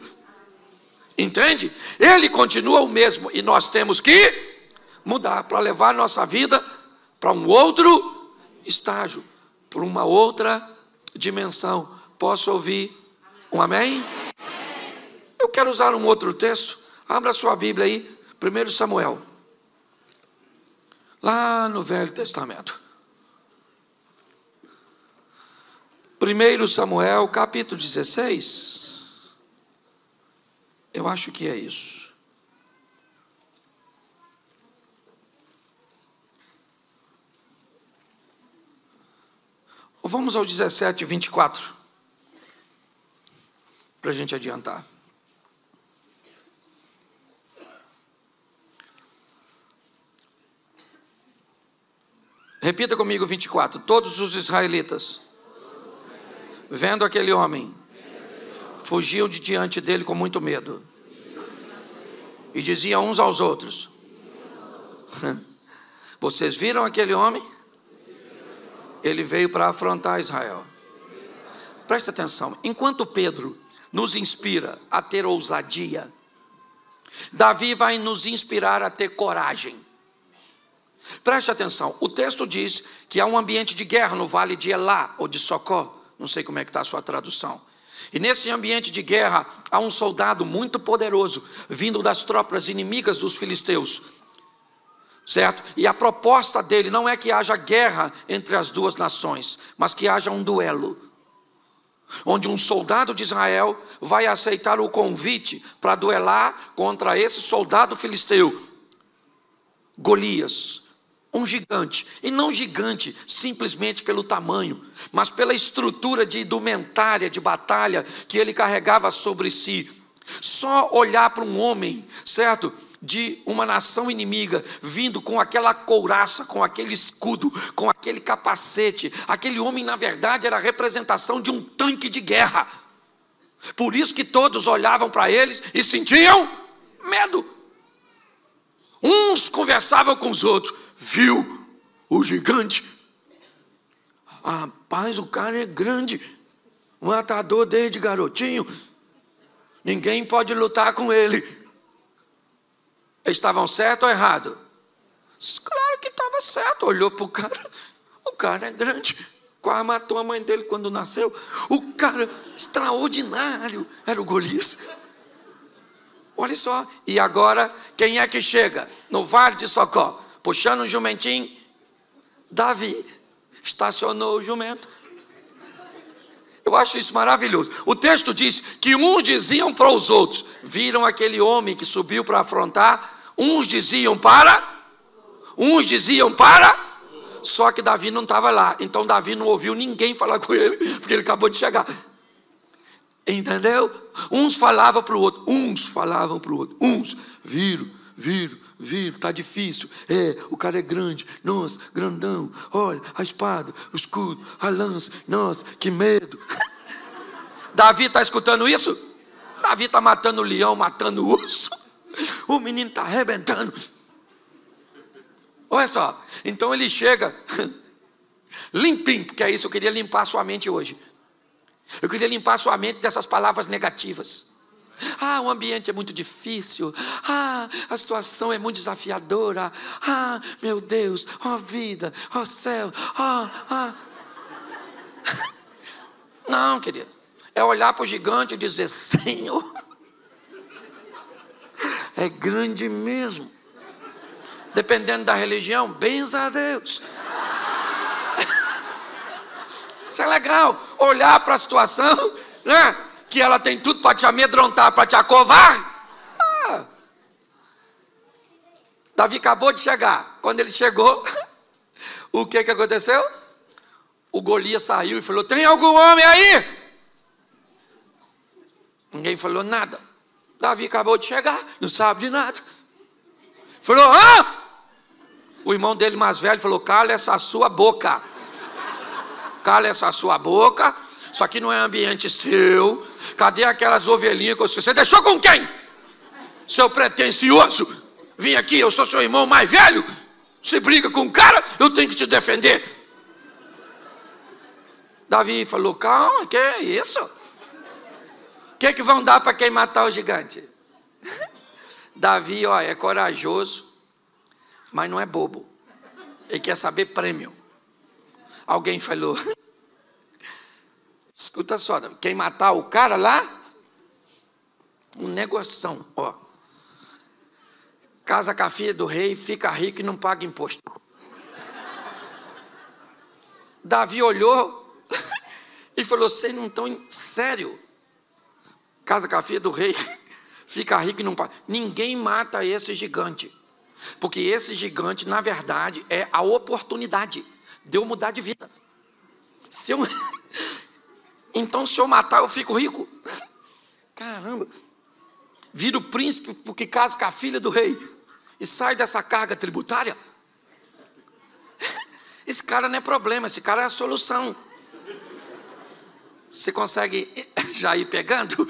entende? Ele continua o mesmo e nós temos que mudar para levar nossa vida para um outro estágio, para uma outra dimensão. Posso ouvir um amém? Eu quero usar um outro texto. Abra sua Bíblia aí, 1 Samuel, lá no Velho Testamento. 1 Samuel, capítulo 16. Eu acho que é isso. Vamos ao 17, 24, para a gente adiantar. Repita comigo 24. Todos os israelitas, vendo aquele homem, fugiam de diante dele com muito medo, e diziam uns aos outros, vocês viram aquele homem? Ele veio para afrontar Israel. Presta atenção, enquanto Pedro nos inspira a ter ousadia, Davi vai nos inspirar a ter coragem. Preste atenção, o texto diz que há um ambiente de guerra no vale de Elá, ou de Socó, não sei como é que está a sua tradução. E nesse ambiente de guerra, há um soldado muito poderoso, vindo das tropas inimigas dos filisteus, certo? E a proposta dele não é que haja guerra entre as duas nações, mas que haja um duelo, onde um soldado de Israel vai aceitar o convite para duelar contra esse soldado filisteu, Golias, um gigante, e não gigante simplesmente pelo tamanho, mas pela estrutura de indumentária de batalha que ele carregava sobre si. Só olhar para um homem, certo, de uma nação inimiga, vindo com aquela couraça, com aquele escudo, com aquele capacete, aquele homem na verdade era a representação de um tanque de guerra. Por isso que todos olhavam para eles e sentiam medo. Uns conversavam com os outros, viu o gigante? Rapaz, o cara é grande, matador desde garotinho, ninguém pode lutar com ele. Eles estavam certo ou errado? Claro que estava certo. Olhou para o cara é grande, quase matou a mãe dele quando nasceu. O cara extraordinário era o Golias. Olha só, e agora quem é que chega no vale de Socó, puxando um jumentinho? Davi estacionou o jumento. Eu acho isso maravilhoso. O texto diz que uns diziam para os outros, viram aquele homem que subiu para afrontar, uns diziam para, só que Davi não estava lá, então Davi não ouviu ninguém falar com ele, porque ele acabou de chegar. Entendeu? Uns falavam para o outro, uns viram, está difícil, o cara é grande, nossa, grandão, olha, a espada, o escudo, a lança, nossa, que medo. Davi está escutando isso? Davi está matando o leão, matando o urso, o menino está arrebentando. Olha só, então ele chega limpinho, porque é isso, eu queria limpar a sua mente hoje. Eu queria limpar a sua mente dessas palavras negativas. Ah, o ambiente é muito difícil. Ah, a situação é muito desafiadora. Ah, meu Deus, ó vida, ó céu, Não, querido. É olhar para o gigante e dizer: Senhor, é grande mesmo. Dependendo da religião, benza a Deus. Isso é legal. Olhar para a situação, né? Que ela tem tudo para te amedrontar, para te acovar. Davi acabou de chegar. Quando ele chegou, o que aconteceu? O Golias saiu e falou: tem algum homem aí? Ninguém falou nada. Davi acabou de chegar, não sabe de nada. Falou: O irmão dele mais velho falou: cala essa sua boca. Cala essa sua boca. Isso aqui não é ambiente seu. Cadê aquelas ovelhinhas que você deixou com quem? Seu pretencioso. Vim aqui, eu sou seu irmão mais velho. Você briga com o cara, eu tenho que te defender. Davi falou: calma, que é isso? O que vão dar para quem matar o gigante? Davi, ó, é corajoso, mas não é bobo. Ele quer saber prêmio. Alguém falou: escuta só, quem matar o cara lá, um negoção, ó. Casa com a filha do rei, fica rico e não paga imposto. Davi olhou e falou: vocês não estão sério? Casa com a filha do rei, fica rico e não paga. Ninguém mata esse gigante. Porque esse gigante, na verdade, é a oportunidade de eu mudar de vida. Então, se eu matar, eu fico rico. Caramba. Viro príncipe porque caso com a filha do rei e sai dessa carga tributária. Esse cara não é problema, esse cara é a solução. Você consegue já ir pegando?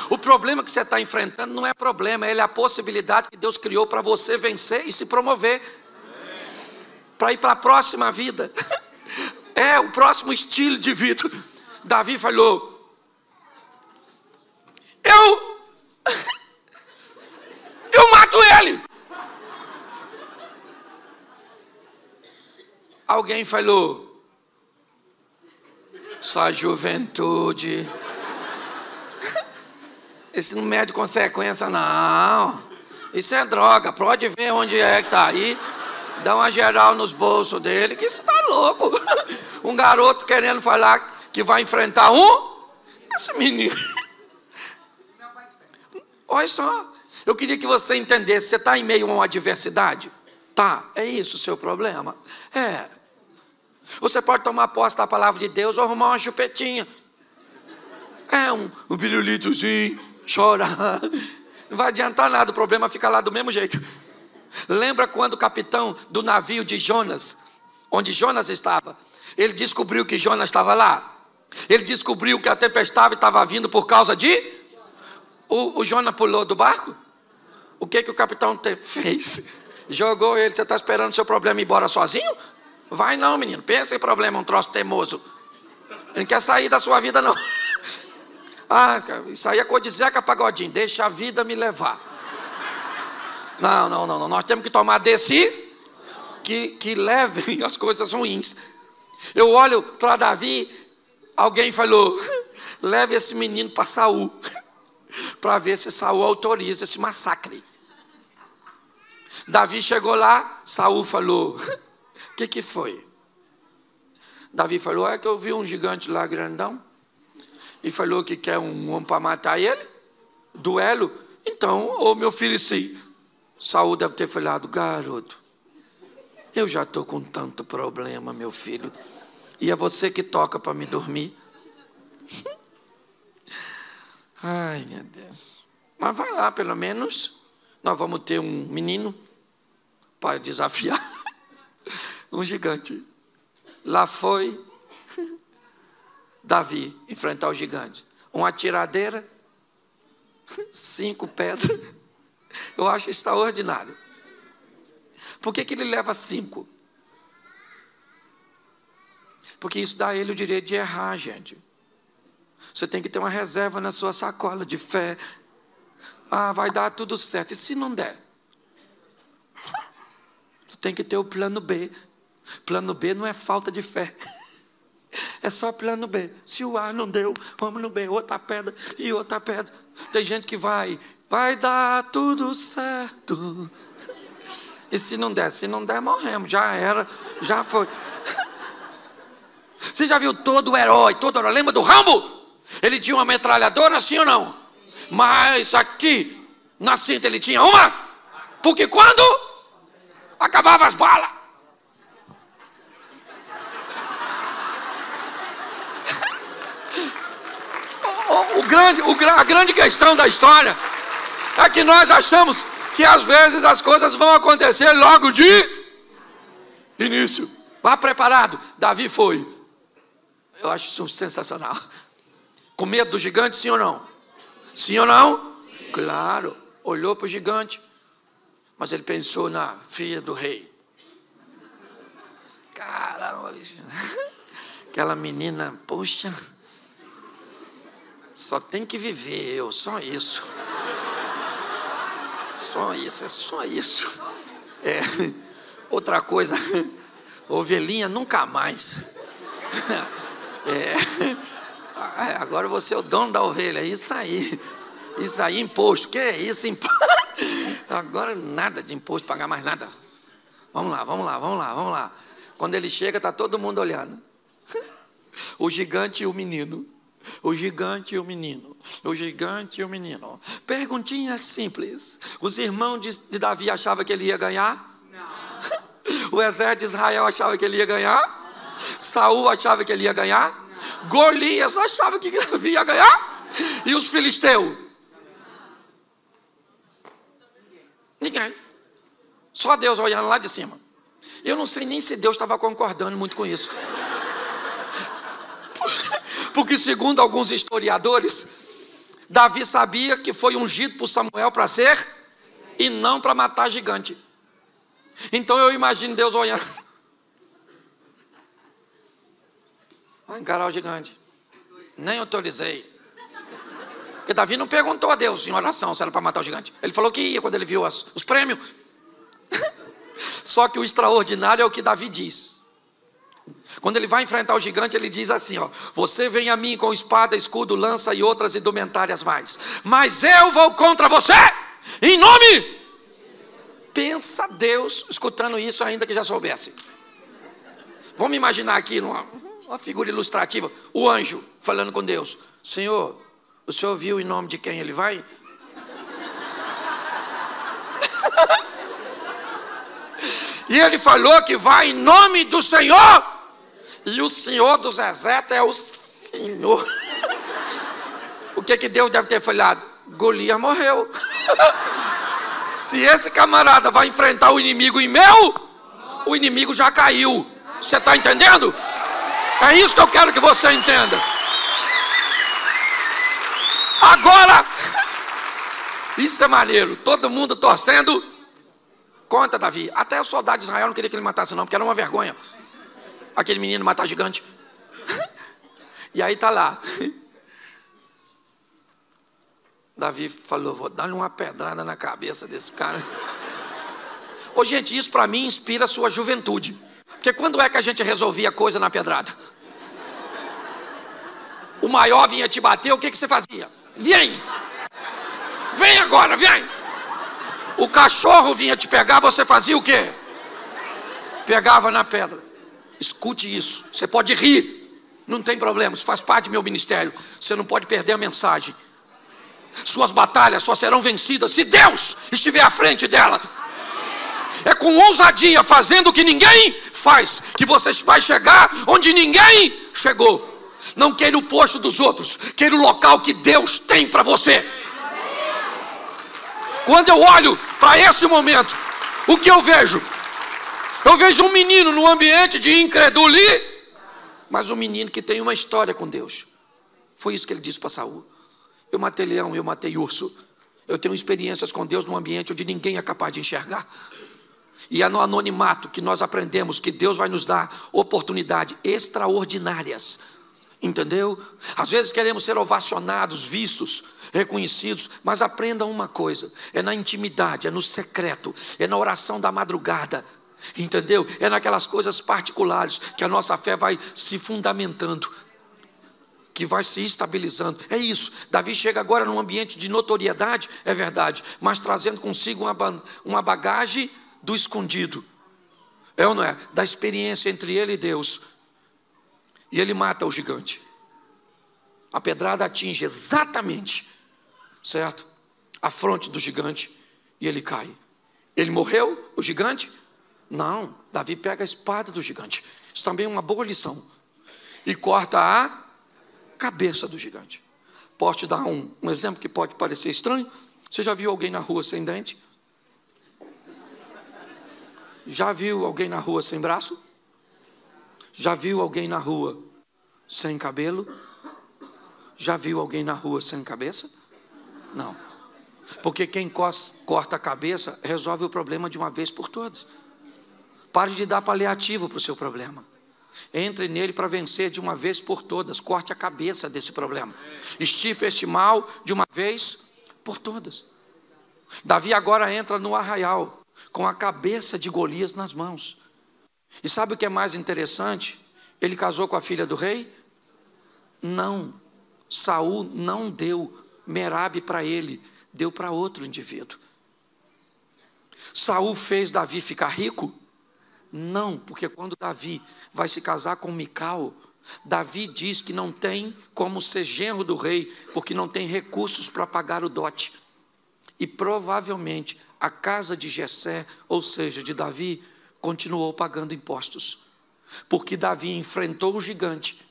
O problema que você está enfrentando não é problema, ele é a possibilidade que Deus criou para você vencer e se promover. Para ir para a próxima vida. É o próximo estilo de vida. Davi falou: eu mato ele. Alguém falou: sua juventude, isso não mede consequência, não. Isso é droga, pode ver onde é que está aí. Dá uma geral nos bolsos dele, que isso está louco. Um garoto querendo falar que vai enfrentar esse menino. Olha só, eu queria que você entendesse, você está em meio a uma adversidade? Tá, é isso o seu problema? É. Você pode tomar posse da palavra de Deus ou arrumar uma chupetinha. É um pirulitozinho, chorar. Não vai adiantar nada, o problema fica lá do mesmo jeito. Lembra quando o capitão do navio de Jonas, onde Jonas estava, ele descobriu que Jonas estava lá? Ele descobriu que a tempestade estava vindo por causa de... O Jonas pulou do barco? O que o capitão fez? Jogou ele. Você está esperando o seu problema ir embora sozinho? Vai não, menino, pensa em problema, um troço teimoso. Ele não quer sair da sua vida, não. Isso aí é coisa de Zeca Pagodinho. Deixa a vida me levar. Não. Nós temos que tomar desse que levem as coisas ruins. Eu olho para Davi, alguém falou: leve esse menino para Saul, para ver se Saul autoriza esse massacre. Davi chegou lá, Saul falou: o que foi? Davi falou: é que eu vi um gigante lá grandão e falou que quer um homem para matar ele. Duelo? Então, ô meu filho, sim. Saul deve ter falado: garoto, eu já estou com tanto problema, meu filho, e é você que toca para me dormir. Ai, meu Deus. Mas vai lá, pelo menos nós vamos ter um menino para desafiar um gigante. Lá foi Davi enfrentar o gigante. Uma tiradeira, 5 pedras. Eu acho extraordinário. Por que ele leva 5? Porque isso dá a ele o direito de errar, gente. Você tem que ter uma reserva na sua sacola de fé. Ah, vai dar tudo certo. E se não der? Você tem que ter o plano B. Plano B não é falta de fé. É só plano B. Se o A não deu, vamos no B. Outra pedra e outra pedra. Tem gente que vai dar tudo certo. E se não der? Se não der, morremos. Já era, já foi. Você já viu todo herói? Lembra do Rambo? Ele tinha uma metralhadora, sim ou não? Mas aqui, na cinta, ele tinha uma. Porque quando acabava as balas, a grande questão da história é que nós achamos que às vezes as coisas vão acontecer logo de início. Vá preparado. Davi foi. Eu acho isso sensacional. Com medo do gigante, sim ou não? Sim ou não? Sim. Claro. Olhou para o gigante, mas ele pensou na filha do rei. Caramba, aquela menina, poxa, só tem que viver eu, só isso. Só isso, é só isso. Outra coisa, ovelhinha nunca mais. Agora você é o dono da ovelha, isso aí, imposto, que é isso, imposto? Agora nada de imposto, pagar mais nada. Vamos lá. Quando ele chega, está todo mundo olhando. O gigante e o menino. Perguntinha simples. Os irmãos de Davi achavam que ele ia ganhar? Não. O exército de Israel achava que ele ia ganhar? Não. Saul achava que ele ia ganhar? Não. Golias achava que Davi ia ganhar? E os filisteus? Ninguém. Só Deus olhando lá de cima. Eu não sei nem se Deus estava concordando muito com isso. Porque segundo alguns historiadores, Davi sabia que foi ungido por Samuel para ser e não para matar gigante. Então eu imagino Deus olhando. Vai encarar o gigante. Nem autorizei. Porque Davi não perguntou a Deus em oração se era para matar o gigante. Ele falou que ia quando ele viu os prêmios. Só que o extraordinário é o que Davi diz. Quando ele vai enfrentar o gigante, ele diz assim, ó: você vem a mim com espada, escudo, lança e outras indumentárias mais, mas eu vou contra você, em nome. Pensa Deus escutando isso, ainda que já soubesse. Vamos imaginar aqui uma figura ilustrativa, o anjo falando com Deus: Senhor, o senhor viu em nome de quem ele vai? E ele falou que vai em nome do Senhor. E o Senhor dos exércitos é o Senhor. O que Deus deve ter falado? Golias morreu. Se esse camarada vai enfrentar o inimigo em meu, o inimigo já caiu. Você está entendendo? É isso que eu quero que você entenda. Agora, isso é maneiro. Todo mundo torcendo contra Davi. Até o soldado de Israel não queria que ele matasse não, porque era uma vergonha aquele menino matar gigante. E aí tá lá. Davi falou: vou dar uma pedrada na cabeça desse cara. Ô gente, isso para mim inspira a sua juventude. Porque quando é que a gente resolvia coisa na pedrada? O maior vinha te bater, o que você fazia? Vem! Vem agora, vem! O cachorro vinha te pegar, você fazia o quê? Pegava na pedra. Escute isso. Você pode rir, não tem problema, isso faz parte do meu ministério. Você não pode perder a mensagem. Suas batalhas só serão vencidas se Deus estiver à frente dela. É com ousadia, fazendo o que ninguém faz, que você vai chegar onde ninguém chegou. Não queira o posto dos outros, queira o local que Deus tem para você. Quando eu olho para esse momento, o que eu vejo? Eu vejo um menino num ambiente de incredulidade, mas um menino que tem uma história com Deus. Foi isso que ele disse para Saul: eu matei leão, eu matei urso. Eu tenho experiências com Deus num ambiente onde ninguém é capaz de enxergar. E é no anonimato que nós aprendemos que Deus vai nos dar oportunidades extraordinárias Entendeu? Às vezes queremos ser ovacionados, vistos, reconhecidos, mas aprenda uma coisa: é na intimidade, é no secreto, é na oração da madrugada, entendeu? É naquelas coisas particulares que a nossa fé vai se fundamentando, que vai se estabilizando. É isso. Davi chega agora num ambiente de notoriedade, é verdade, mas trazendo consigo uma bagagem do escondido, é ou não é? Da experiência entre ele e Deus. E ele mata o gigante. A pedrada atinge exatamente, certo, a fronte do gigante, e ele cai. Ele morreu, o gigante? Não, Davi pega a espada do gigante. Isso também é uma boa lição. E corta a cabeça do gigante. Posso te dar um exemplo que pode parecer estranho? Você já viu alguém na rua sem dente? Já viu alguém na rua sem braço? Já viu alguém na rua sem cabelo? Já viu alguém na rua sem cabeça? Não. Porque quem corta a cabeça resolve o problema de uma vez por todas. Pare de dar paliativo para o seu problema. Entre nele para vencer de uma vez por todas. Corte a cabeça desse problema. Extirpe este mal de uma vez por todas. Davi agora entra no arraial com a cabeça de Golias nas mãos. E sabe o que é mais interessante? Ele casou com a filha do rei? Não. Saul não deu Merabe para ele, deu para outro indivíduo. Saul fez Davi ficar rico? Não, porque quando Davi vai se casar com Mical, Davi diz que não tem como ser genro do rei, porque não tem recursos para pagar o dote. E provavelmente a casa de Jessé, ou seja, de Davi, continuou pagando impostos, porque Davi enfrentou o gigante,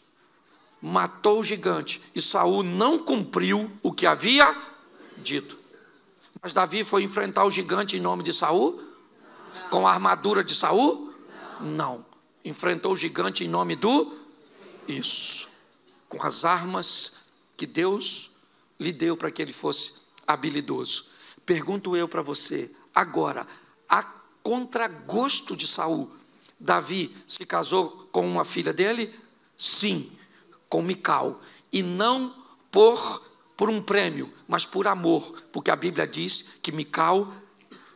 matou o gigante, e Saul não cumpriu o que havia dito. Mas Davi foi enfrentar o gigante em nome de Saul? Não. Com a armadura de Saul? Não. Enfrentou o gigante em nome do? Isso. Com as armas que Deus lhe deu para que ele fosse habilidoso. Pergunto eu para você, agora, a contragosto de Saul, Davi se casou com uma filha dele? Sim, com Mical. E não por um prêmio, mas por amor, porque a Bíblia diz que Mical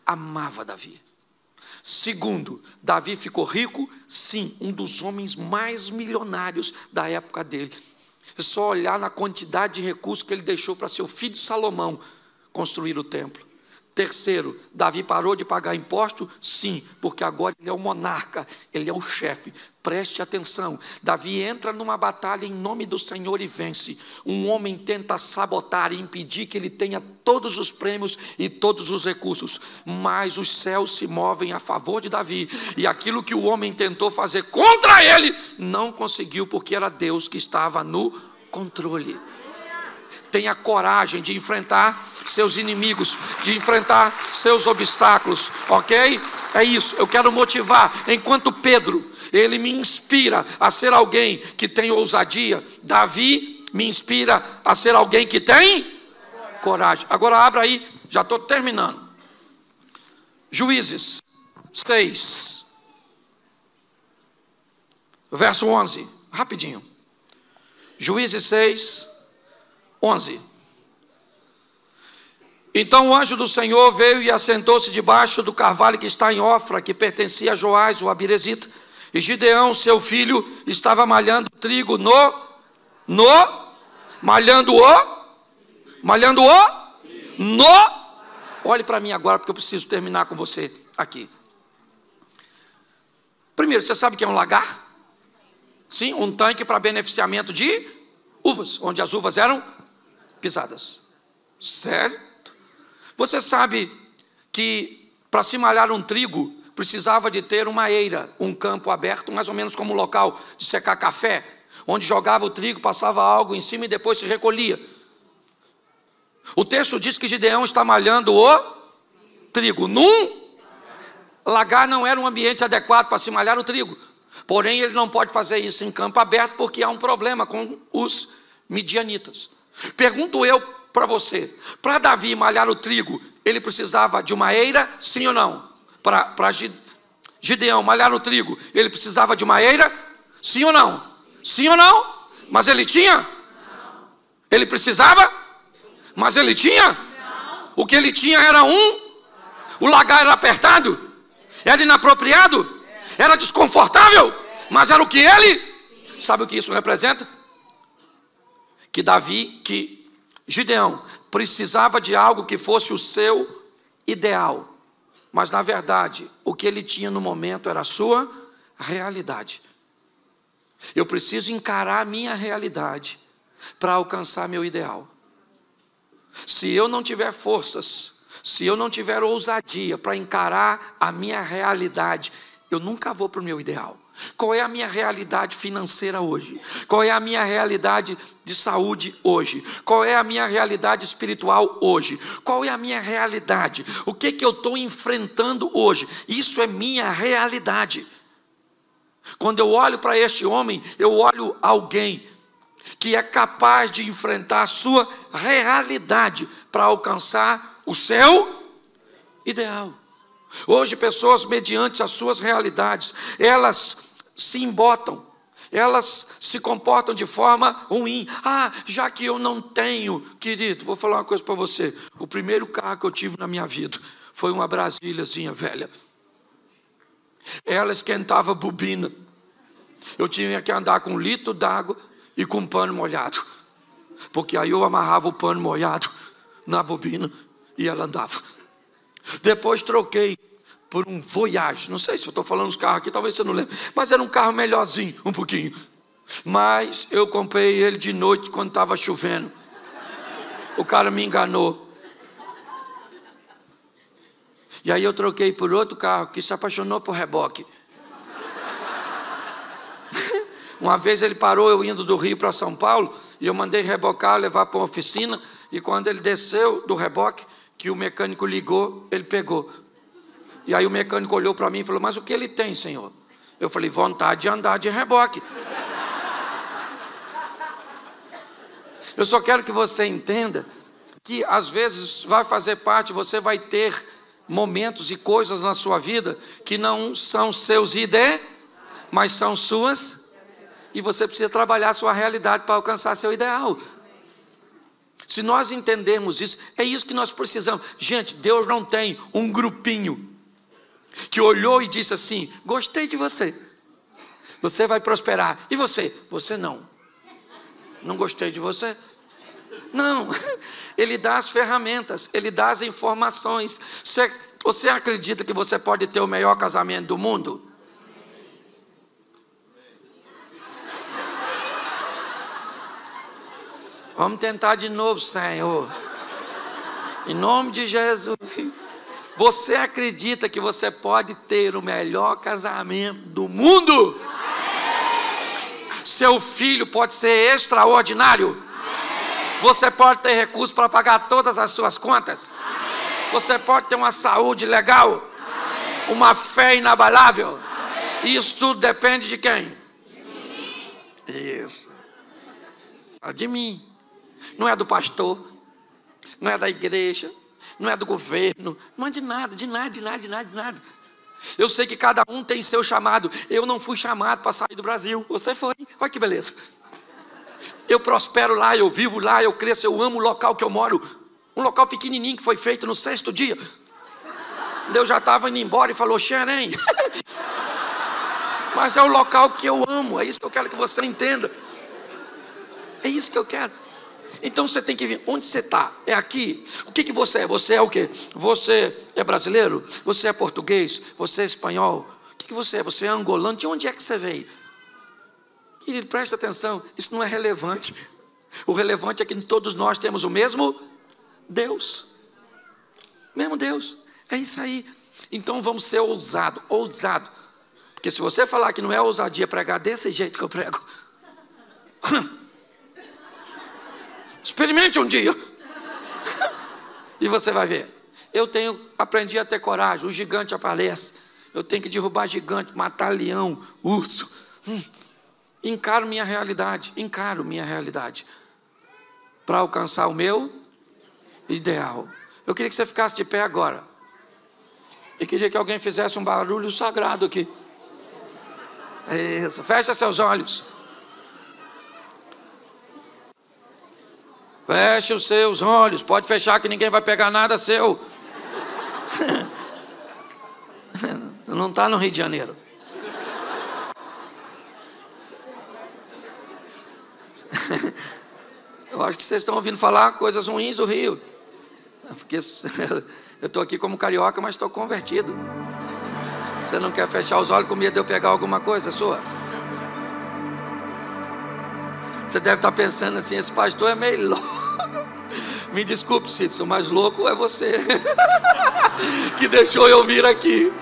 amava Davi. Segundo, Davi ficou rico? Sim, um dos homens mais milionários da época dele. É só olhar na quantidade de recursos que ele deixou para seu filho Salomão construir o templo. Terceiro, Davi parou de pagar imposto? Sim, porque agora ele é o monarca, ele é o chefe. Preste atenção, Davi entra numa batalha em nome do Senhor e vence. Um homem tenta sabotar e impedir que ele tenha todos os prêmios e todos os recursos, mas os céus se movem a favor de Davi, e aquilo que o homem tentou fazer contra ele, não conseguiu, porque era Deus que estava no controle. Tenha coragem de enfrentar seus inimigos, de enfrentar seus obstáculos, ok? É isso, eu quero motivar. Enquanto Pedro, ele me inspira a ser alguém que tem ousadia, Davi me inspira a ser alguém que tem coragem. Agora abra aí, já estou terminando. Juízes 6, verso 11, rapidinho. Juízes 6, 11. Então o anjo do Senhor veio e assentou-se debaixo do carvalho que está em Ofra, que pertencia a Joás, o Abirezita. E Gideão, seu filho, estava malhando trigo Olhe para mim agora, porque eu preciso terminar com você aqui. Primeiro, você sabe o que é um lagar? Sim, um tanque para beneficiamento de uvas, onde as uvas eram pisadas. Certo? Você sabe que para se malhar um trigo, precisava de ter uma eira, um campo aberto, mais ou menos como um local de secar café, onde jogava o trigo, passava algo em cima e depois se recolhia. O texto diz que Gideão está malhando o trigo. Num lagar não era um ambiente adequado para se malhar o trigo. Porém, ele não pode fazer isso em campo aberto, porque há um problema com os midianitas. Pergunto eu para você, para Davi malhar o trigo, ele precisava de uma eira, sim ou não? Para Gideão malhar o trigo, ele precisava de uma eira, sim ou não? Sim ou não? Mas ele tinha? Não. Ele precisava? Mas ele tinha? Não. O que ele tinha era o lagar era apertado, era inapropriado, era desconfortável, mas era o que ele... Sabe o que isso representa? Que Gideão precisava de algo que fosse o seu ideal, mas na verdade o que ele tinha no momento era a sua realidade. Eu preciso encarar a minha realidade para alcançar meu ideal. Se eu não tiver forças, se eu não tiver ousadia para encarar a minha realidade, eu nunca vou para o meu ideal. Qual é a minha realidade financeira hoje? Qual é a minha realidade de saúde hoje? Qual é a minha realidade espiritual hoje? Qual é a minha realidade? O que eu estou enfrentando hoje? Isso é minha realidade. Quando eu olho para este homem, eu olho alguém que é capaz de enfrentar a sua realidade para alcançar o seu ideal. Hoje, pessoas, mediante as suas realidades, elas se embotam, elas se comportam de forma ruim. Já que eu não tenho, querido, vou falar uma coisa para você. O primeiro carro que eu tive na minha vida foi uma Brasíliazinha velha. Ela esquentava bobina. Eu tinha que andar com 1 litro d'água e com um pano molhado, porque aí eu amarrava o pano molhado na bobina e ela andava. Depois troquei por um Voyage. Não sei se eu estou falando dos carros aqui, talvez você não lembre, mas era um carro melhorzinho, um pouquinho. Mas eu comprei ele de noite quando estava chovendo. O cara me enganou. E aí eu troquei por outro carro que se apaixonou por reboque. Uma vez ele parou, eu indo do Rio para São Paulo, e eu mandei rebocar, levar para uma oficina, e quando ele desceu do reboque, que o mecânico ligou, ele pegou. E aí o mecânico olhou para mim e falou: mas o que ele tem, senhor? Eu falei: vontade de andar de reboque. Eu só quero que você entenda que às vezes vai fazer parte, você vai ter momentos e coisas na sua vida que não são seus mas são suas, e você precisa trabalhar a sua realidade para alcançar seu ideal. Se nós entendermos isso, é isso que nós precisamos. Gente, Deus não tem um grupinho que olhou e disse assim: gostei de você, você vai prosperar, e você? Você não gostei de você. Não, Ele dá as ferramentas, Ele dá as informações. Você acredita que você pode ter o melhor casamento do mundo? Vamos tentar de novo, Senhor, em nome de Jesus. Você acredita que você pode ter o melhor casamento do mundo? Seu filho pode ser extraordinário? Você pode ter recursos para pagar todas as suas contas? Você pode ter uma saúde legal? Uma fé inabalável? E isso tudo depende de quem? De mim. Isso. De mim. Não é do pastor, não é da igreja, não é do governo, não é de nada, de nada. Eu sei que cada um tem seu chamado. Eu não fui chamado para sair do Brasil, você foi. Olha que beleza. Eu prospero lá, eu vivo lá, eu cresço, eu amo o local que eu moro. Um local pequenininho que foi feito no 6º dia. Deus já estava indo embora e falou: Xerém. Mas é o local que eu amo, é isso que eu quero que você entenda. É isso que eu quero. Então você tem que ver onde você está. É aqui. O que você é? Você é o quê? Você é brasileiro? Você é português? Você é espanhol? O que você é? Você é angolano? De onde é que você veio? Querido, preste atenção. Isso não é relevante. O relevante é que todos nós temos o mesmo Deus. Mesmo Deus. É isso aí. Então vamos ser ousado. Porque se você falar que não é ousadia pregar desse jeito que eu prego, experimente um dia e você vai ver. Aprendi a ter coragem. O gigante aparece, eu tenho que derrubar gigante, matar leão, urso. Encaro minha realidade para alcançar o meu ideal. Eu queria que você ficasse de pé agora. Eu queria que alguém fizesse um barulho sagrado aqui. Isso, fecha seus olhos. Feche os seus olhos, pode fechar que ninguém vai pegar nada seu. Não está no Rio de Janeiro. Eu acho que vocês estão ouvindo falar coisas ruins do Rio. Porque eu estou aqui como carioca, mas estou convertido. Você não quer fechar os olhos com medo de eu pegar alguma coisa sua? Você deve estar pensando assim, esse pastor é meio louco. Me desculpe, Cícero, mas louco é você que deixou eu vir aqui.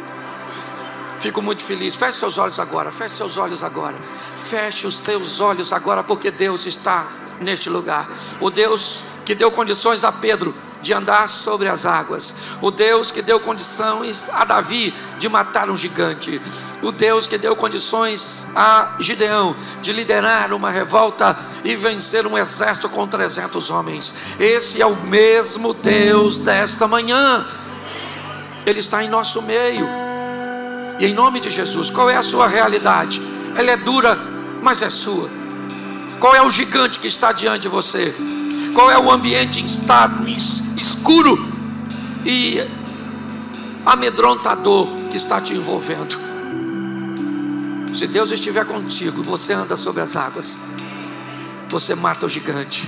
Fico muito feliz. Feche seus olhos agora, feche seus olhos agora. Feche os seus olhos agora, porque Deus está neste lugar. O Deus que deu condições a Pedro de andar sobre as águas, o Deus que deu condições a Davi de matar um gigante, o Deus que deu condições a Gideão de liderar uma revolta e vencer um exército com 300 homens. Esse é o mesmo Deus desta manhã. Ele está em nosso meio. E em nome de Jesus, qual é a sua realidade? Ela é dura, mas é sua. Qual é o gigante que está diante de você? Qual é o ambiente escuro e amedrontador que está te envolvendo? Se Deus estiver contigo, você anda sobre as águas, você mata o gigante.